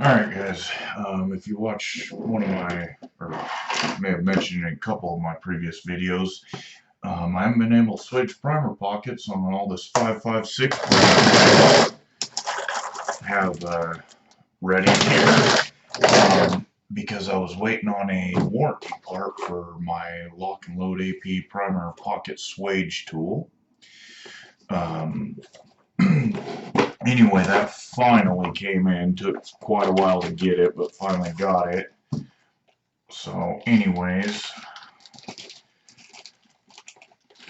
Alright guys, if you watch one of my, or may have mentioned in a couple of my previous videos, I haven't been able to switch primer pockets on all this 5.56 I have ready here, because I was waiting on a warranty part for my lock and load AP primer pocket swage tool. Anyway, that finally came in. Took quite a while to get it, but finally got it. So, anyways,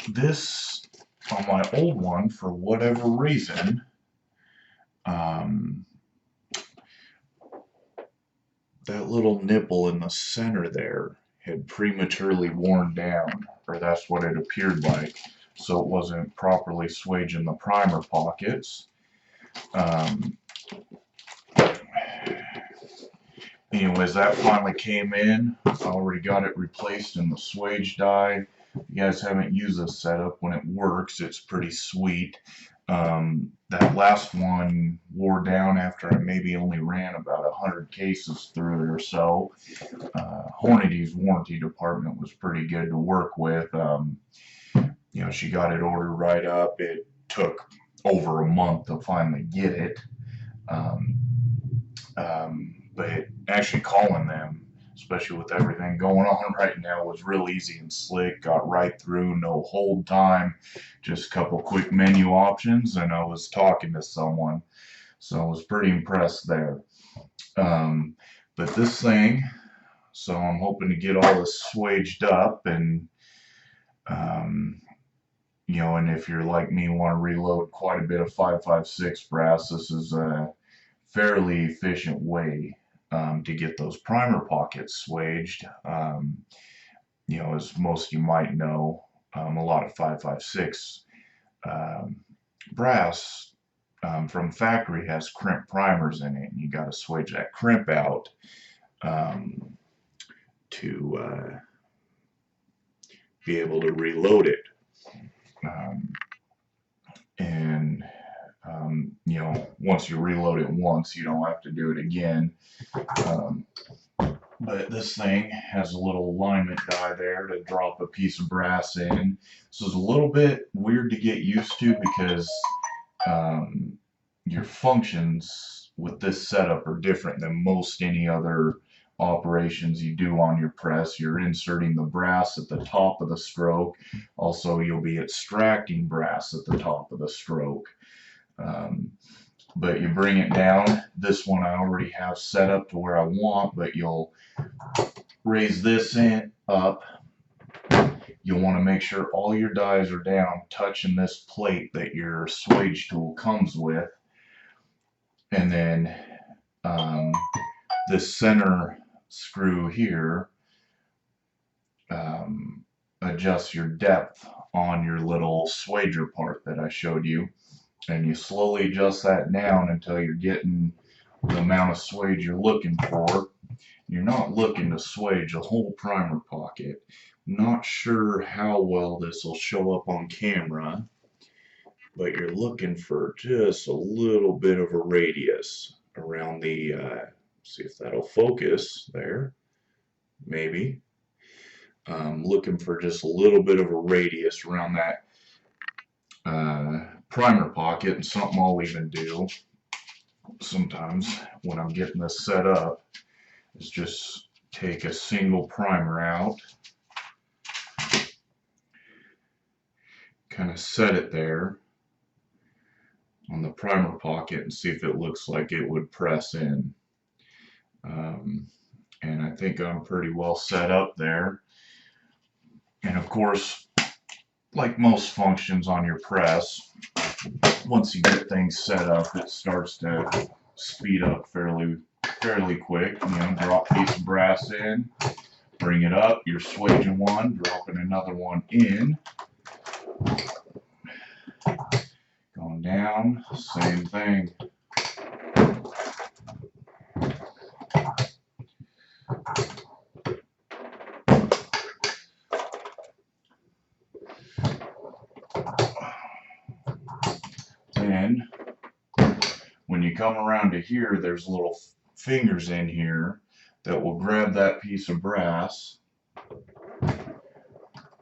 this, on my old one, for whatever reason, that little nipple in the center there had prematurely worn down, or that's what it appeared like. So it wasn't properly swaging the primer pockets. Anyways, that finally came in. I already got it replaced in the Swage die. If you guys haven't used this setup, when it works, it's pretty sweet. That last one wore down after I maybe only ran about 100 cases through it or so. Hornady's warranty department was pretty good to work with. You know, she got it ordered right up. It took over a month to finally get it. But actually calling them, especially with everything going on right now, was real easy and slick. Got right through, no hold time, just a couple quick menu options, and I was talking to someone, so I was pretty impressed there. But this thing, so I'm hoping to get all this swaged up, and you know, and if you're like me, want to reload quite a bit of 5.56 brass, this is a fairly efficient way to get those primer pockets swaged. You know, as most of you might know, a lot of 5.56 brass from factory has crimp primers in it, and you got to swage that crimp out to be able to reload it. You know, once you reload it once, you don't have to do it again. But this thing has a little alignment die there to drop a piece of brass in. So it's a little bit weird to get used to because your functions with this setup are different than most any other operations you do on your press. You're inserting the brass at the top of the stroke. Also, you'll be extracting brass at the top of the stroke. But you bring it down. This one I already have set up to where I want, but you'll raise this in up. You'll want to make sure all your dies are down, touching this plate that your swage tool comes with. And then this center screw here adjusts your depth on your little swager part that I showed you. And you slowly adjust that down until you're getting the amount of swage you're looking for. You're not looking to swage a whole primer pocket. Not sure how well this will show up on camera, but you're looking for just a little bit of a radius around the, see if that'll focus there, maybe. Looking for just a little bit of a radius around that primer pocket, and something I'll even do sometimes when I'm getting this set up is just take a single primer out, kind of set it there on the primer pocket and see if it looks like it would press in. And I think I'm pretty well set up there. And of course, like most functions on your press, once you get things set up, it starts to speed up fairly quick. You know, drop a piece of brass in, bring it up, you're swaging one, dropping another one in, going down, same thing. And when you come around to here, there's a little fingers in here that will grab that piece of brass,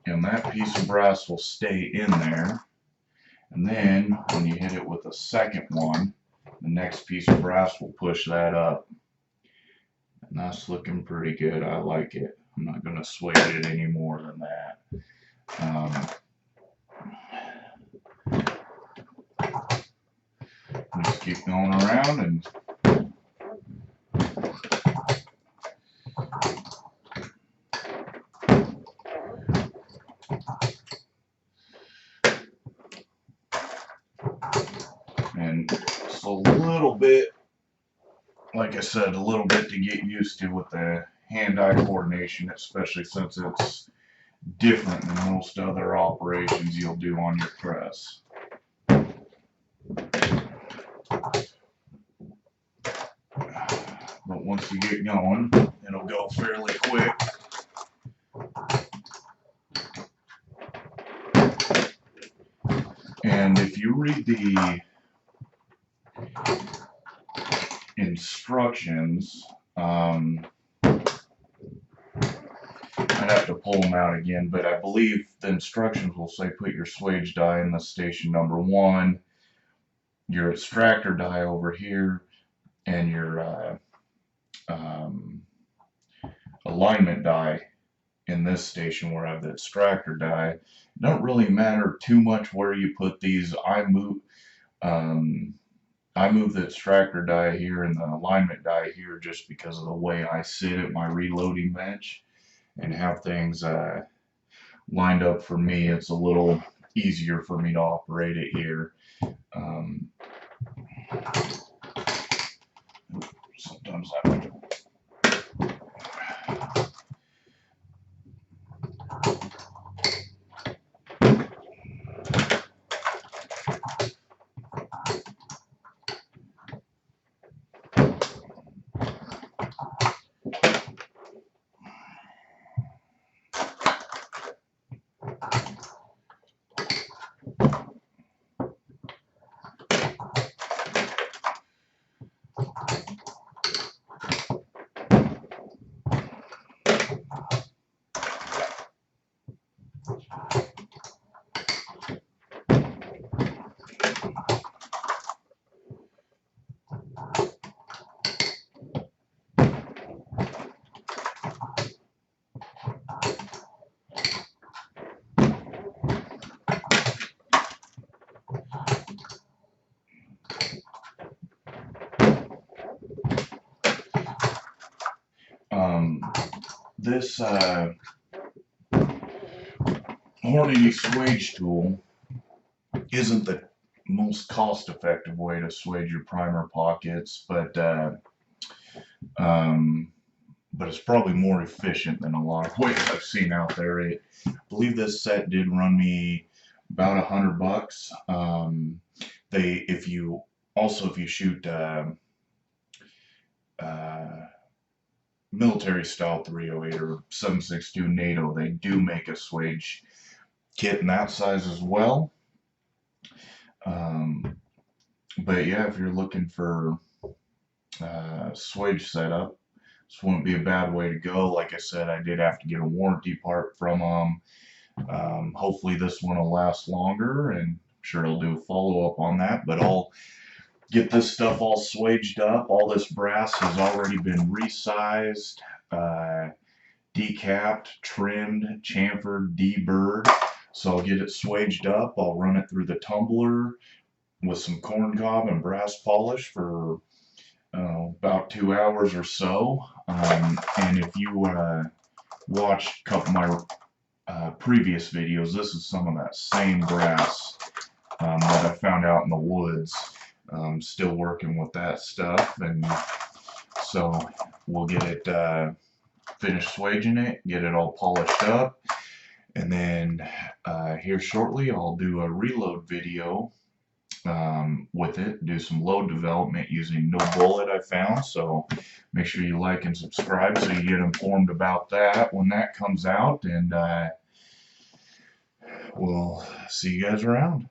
and that piece of brass will stay in there. And then when you hit it with a second one, the next piece of brass will push that up. And that's looking pretty good. I like it. I'm not going to swage it any more than that. Just keep going around and just a little bit, like I said, a little bit to get used to with the hand-eye coordination, especially since it's different than most other operations you'll do on your press. But once you get going, it'll go fairly quick. And if you read the instructions, I'd have to pull them out again, but I believe the instructions will say put your swage die in the station number 1, your extractor die over here, and your alignment die in this station where I have the extractor die. It don't really matter too much where you put these. I move the extractor die here and the alignment die here just because of the way I sit at my reloading bench and have things lined up for me. It's a little easier for me to operate it here. Sometimes I this Hornady Swage tool isn't the most cost-effective way to swage your primer pockets, but it's probably more efficient than a lot of ways I've seen out there. I believe this set did run me about $100. If you shoot military style 308 or 7.62 NATO, they do make a swage kit in that size as well. But yeah, if you're looking for swage setup, this wouldn't be a bad way to go. Like I said, I did have to get a warranty part from them. Hopefully this one will last longer, and I'm sure I'll do a follow-up on that, but I'll get this stuff all swaged up. All this brass has already been resized, decapped, trimmed, chamfered, deburred. So I'll get it swaged up. I'll run it through the tumbler with some corn cob and brass polish for about 2 hours or so. And if you watched a couple of my previous videos, this is some of that same brass that I found out in the woods. Still working with that stuff, and so we'll get it finished swaging it, get it all polished up, and then here shortly I'll do a reload video with it, do some load development using No Bullet I found. So make sure you like and subscribe so you get informed about that when that comes out, and we'll see you guys around.